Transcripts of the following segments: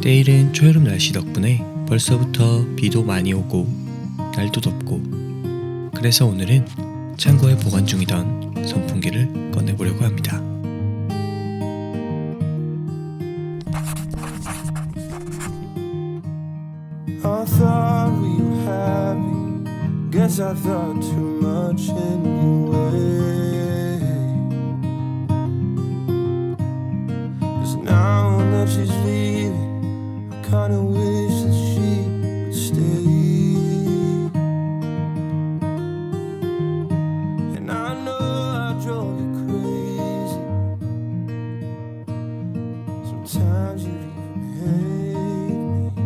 때이른 초여름 날씨 덕분에 벌써부터 비도 많이 오고 날도 덥고, 그래서 오늘은 창고에 보관 중이던 선풍기를 꺼내보려고 합니다. I thought we were happy. Guess I thought too much anyway. 'Cause now that she's leaving, I kinda wish that she would stay. And I know I drove you crazy. Sometimes you even hate me.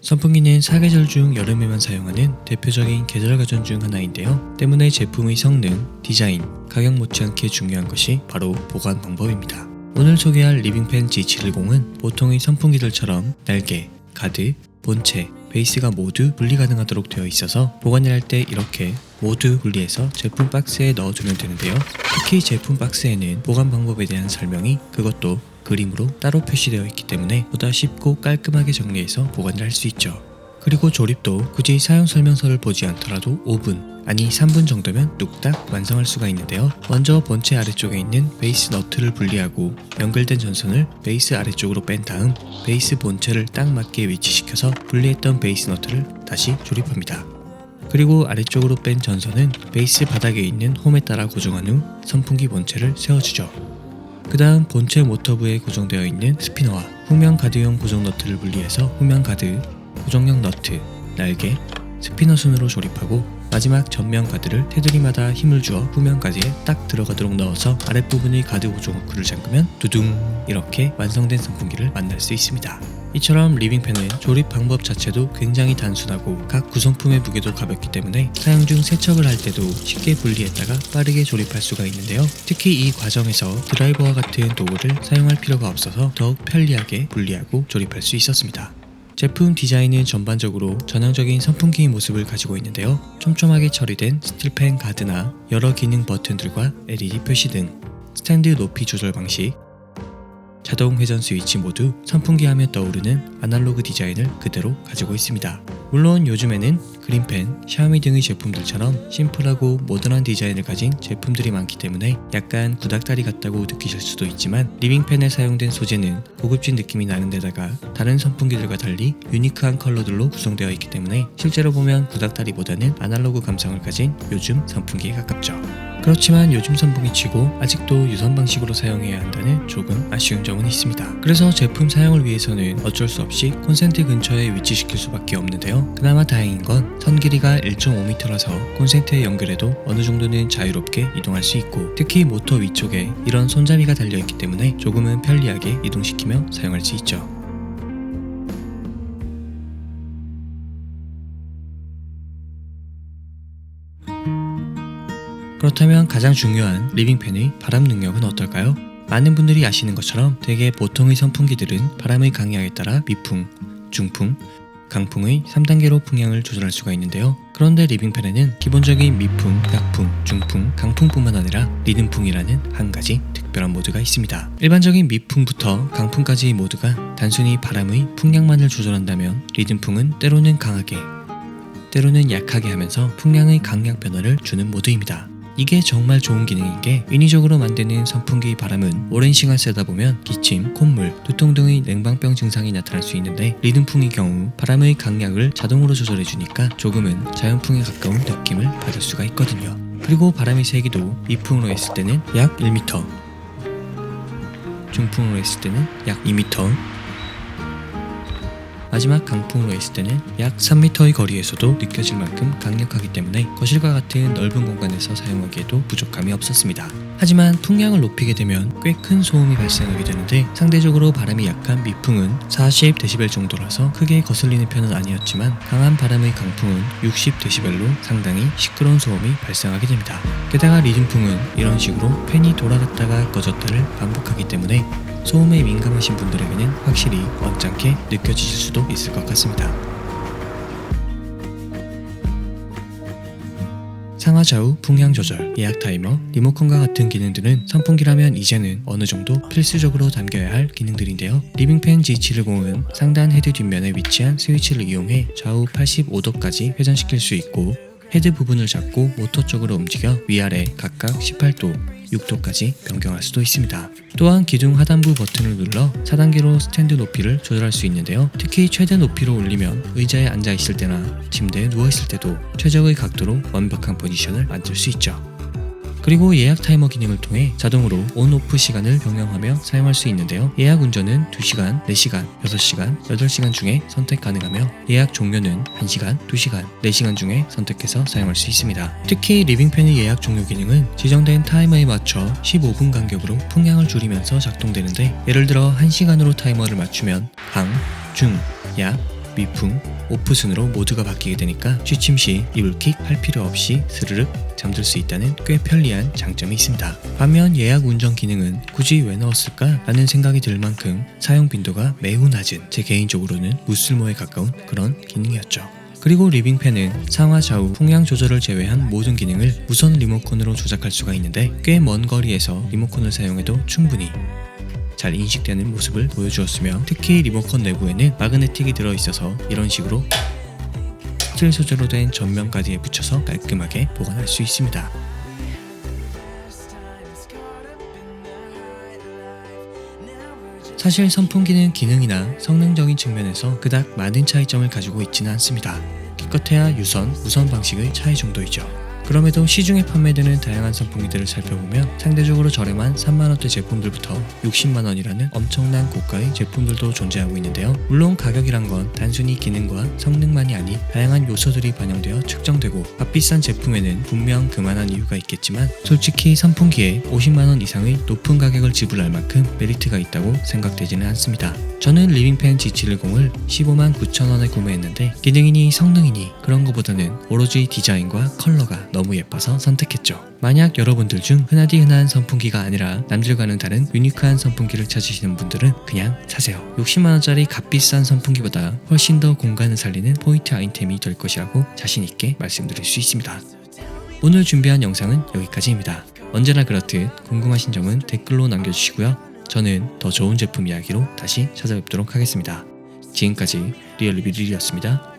선풍기는 사계절 중 여름에만 사용하는 대표적인 계절 가전 중 하나인데요. 때문에 제품의 성능, 디자인, 가격 못지않게 중요한 것이 바로 보관 방법입니다. 오늘 소개할 리빙팬 G710은 보통의 선풍기들처럼 날개, 가드, 본체, 베이스가 모두 분리 가능하도록 되어 있어서 보관을 할 때 이렇게 모두 분리해서 제품 박스에 넣어두면 되는데요. 특히 제품 박스에는 보관 방법에 대한 설명이, 그것도 그림으로 따로 표시되어 있기 때문에 보다 쉽고 깔끔하게 정리해서 보관을 할 수 있죠. 그리고 조립도 굳이 사용 설명서를 보지 않더라도 5분, 아니 3분 정도면 뚝딱 완성할 수가 있는데요. 먼저 본체 아래쪽에 있는 베이스 너트를 분리하고 연결된 전선을 베이스 아래쪽으로 뺀 다음 베이스 본체를 딱 맞게 위치시켜서 분리했던 베이스 너트를 다시 조립합니다. 그리고 아래쪽으로 뺀 전선은 베이스 바닥에 있는 홈에 따라 고정한 후 선풍기 본체를 세워주죠. 그 다음 본체 모터부에 고정되어 있는 스피너와 후면 가드용 고정 너트를 분리해서 후면 가드, 고정용 너트, 날개, 스피너 순으로 조립하고 마지막 전면 가드를 테두리마다 힘을 주어 후면 가드에 딱 들어가도록 넣어서 아랫부분의 가드 고정 후크를 잠그면 두둥, 이렇게 완성된 선풍기를 만날 수 있습니다. 이처럼 리빙팬은 조립 방법 자체도 굉장히 단순하고 각 구성품의 무게도 가볍기 때문에 사용 중 세척을 할 때도 쉽게 분리했다가 빠르게 조립할 수가 있는데요. 특히 이 과정에서 드라이버와 같은 도구를 사용할 필요가 없어서 더욱 편리하게 분리하고 조립할 수 있었습니다. 제품 디자인은 전반적으로 전형적인 선풍기의 모습을 가지고 있는데요. 촘촘하게 처리된 스틸펜 가드나 여러 기능 버튼들과 LED 표시 등, 스탠드 높이 조절 방식, 자동 회전 스위치 모두 선풍기 하면 떠오르는 아날로그 디자인을 그대로 가지고 있습니다. 물론 요즘에는 그린팬, 샤오미 등의 제품들처럼 심플하고 모던한 디자인을 가진 제품들이 많기 때문에 약간 구닥다리 같다고 느끼실 수도 있지만, 리빙팬에 사용된 소재는 고급진 느낌이 나는 데다가 다른 선풍기들과 달리 유니크한 컬러들로 구성되어 있기 때문에 실제로 보면 구닥다리보다는 아날로그 감성을 가진 요즘 선풍기에 가깝죠. 그렇지만 요즘 선풍기 치고 아직도 유선 방식으로 사용해야 한다는 조금 아쉬운 점은 있습니다. 그래서 제품 사용을 위해서는 어쩔 수 없이 콘센트 근처에 위치시킬 수밖에 없는데요. 그나마 다행인 건 선 길이가 1.5m라서 콘센트에 연결해도 어느 정도는 자유롭게 이동할 수 있고, 특히 모터 위쪽에 이런 손잡이가 달려있기 때문에 조금은 편리하게 이동시키며 사용할 수 있죠. 그렇다면 가장 중요한 리빙팬의 바람 능력은 어떨까요? 많은 분들이 아시는 것처럼 대개 보통의 선풍기들은 바람의 강약에 따라 미풍, 중풍, 강풍의 3단계로 풍량을 조절할 수가 있는데요. 그런데 리빙팬에는 기본적인 미풍, 약풍, 중풍, 강풍뿐만 아니라 리듬풍이라는 한 가지 특별한 모드가 있습니다. 일반적인 미풍부터 강풍까지의 모드가 단순히 바람의 풍량만을 조절한다면, 리듬풍은 때로는 강하게, 때로는 약하게 하면서 풍량의 강약 변화를 주는 모드입니다. 이게 정말 좋은 기능인 게, 인위적으로 만드는 선풍기 바람은 오랜 시간 쐬다 보면 기침, 콧물, 두통 등의 냉방병 증상이 나타날 수 있는데, 리듬풍의 경우 바람의 강약을 자동으로 조절해주니까 조금은 자연풍에 가까운 느낌을 받을 수가 있거든요. 그리고 바람의 세기도 미풍으로 했을 때는 약 1m, 중풍으로 했을 때는 약 2m, 마지막 강풍으로 했을 때는 약 3m의 거리에서도 느껴질 만큼 강력하기 때문에 거실과 같은 넓은 공간에서 사용하기에도 부족함이 없었습니다. 하지만 풍량을 높이게 되면 꽤 큰 소음이 발생하게 되는데, 상대적으로 바람이 약한 미풍은 40dB 정도라서 크게 거슬리는 편은 아니었지만, 강한 바람의 강풍은 60dB로 상당히 시끄러운 소음이 발생하게 됩니다. 게다가 리듬풍은 이런 식으로 팬이 돌아갔다가 꺼졌다를 반복하기 때문에 소음에 민감하신 분들에게는 확실히 언짢게 느껴지실 수도 있을 것 같습니다. 상하 좌우 풍향 조절, 예약 타이머, 리모컨과 같은 기능들은 선풍기라면 이제는 어느 정도 필수적으로 담겨야 할 기능들인데요. 리빙팬 G710은 상단 헤드 뒷면에 위치한 스위치를 이용해 좌우 85도까지 회전시킬 수 있고, 헤드 부분을 잡고 모터 쪽으로 움직여 위아래 각각 18도, 6도까지 변경할 수도 있습니다. 또한 기둥 하단부 버튼을 눌러 4단계로 스탠드 높이를 조절할 수 있는데요. 특히 최대 높이로 올리면 의자에 앉아 있을 때나 침대에 누워 있을 때도 최적의 각도로 완벽한 포지션을 만들 수 있죠. 그리고 예약 타이머 기능을 통해 자동으로 온-오프 시간을 변경하며 사용할 수 있는데요. 예약 운전은 2시간, 4시간, 6시간, 8시간 중에 선택 가능하며 예약 종료는 1시간, 2시간, 4시간 중에 선택해서 사용할 수 있습니다. 특히 리빙팬의 예약 종료 기능은 지정된 타이머에 맞춰 15분 간격으로 풍량을 줄이면서 작동되는데, 예를 들어 1시간으로 타이머를 맞추면 강, 중, 약, 미풍, 오프 순으로 모두가 바뀌게 되니까 취침 시 이불킥 할 필요 없이 스르륵 잠들 수 있다는 꽤 편리한 장점이 있습니다. 반면 예약 운전 기능은 굳이 왜 넣었을까 라는 생각이 들 만큼 사용 빈도가 매우 낮은, 제 개인적으로는 무쓸모에 가까운 그런 기능이었죠. 그리고 리빙팬은 상하 좌우 풍량 조절을 제외한 모든 기능을 무선 리모컨으로 조작할 수가 있는데, 꽤 먼 거리에서 리모컨을 사용해도 충분히 잘 인식되는 모습을 보여주었으며, 특히 리모컨 내부에는 마그네틱이 들어있어서 이런 식으로 스틸 소재로 된 전면까지 붙여서 깔끔하게 보관할 수 있습니다. 사실 선풍기는 기능이나 성능적인 측면에서 그닥 많은 차이점을 가지고 있지는 않습니다. 기껏해야 유선, 무선 방식의 차이 정도이죠. 그럼에도 시중에 판매되는 다양한 선풍기들을 살펴보면 상대적으로 저렴한 3만원대 제품들부터 60만원이라는 엄청난 고가의 제품들도 존재하고 있는데요. 물론 가격이란 건 단순히 기능과 성능만이 아닌 다양한 요소들이 반영되어 측정되고, 값비싼 제품에는 분명 그만한 이유가 있겠지만, 솔직히 선풍기에 50만원 이상의 높은 가격을 지불할 만큼 메리트가 있다고 생각되지는 않습니다. 저는 리빙팬 G710을 15만 9천원에 구매했는데, 기능이니 성능이니 그런 거보다는 오로지 디자인과 컬러가 너무 예뻐서 선택했죠. 만약 여러분들 중 흔하디 흔한 선풍기가 아니라 남들과는 다른 유니크한 선풍기를 찾으시는 분들은 그냥 사세요. 60만원짜리 값비싼 선풍기보다 훨씬 더 공간을 살리는 포인트 아이템이 될 것이라고 자신있게 말씀드릴 수 있습니다. 오늘 준비한 영상은 여기까지입니다. 언제나 그렇듯 궁금하신 점은 댓글로 남겨주시고요. 저는 더 좋은 제품 이야기로 다시 찾아뵙도록 하겠습니다. 지금까지 리얼리비리였습니다.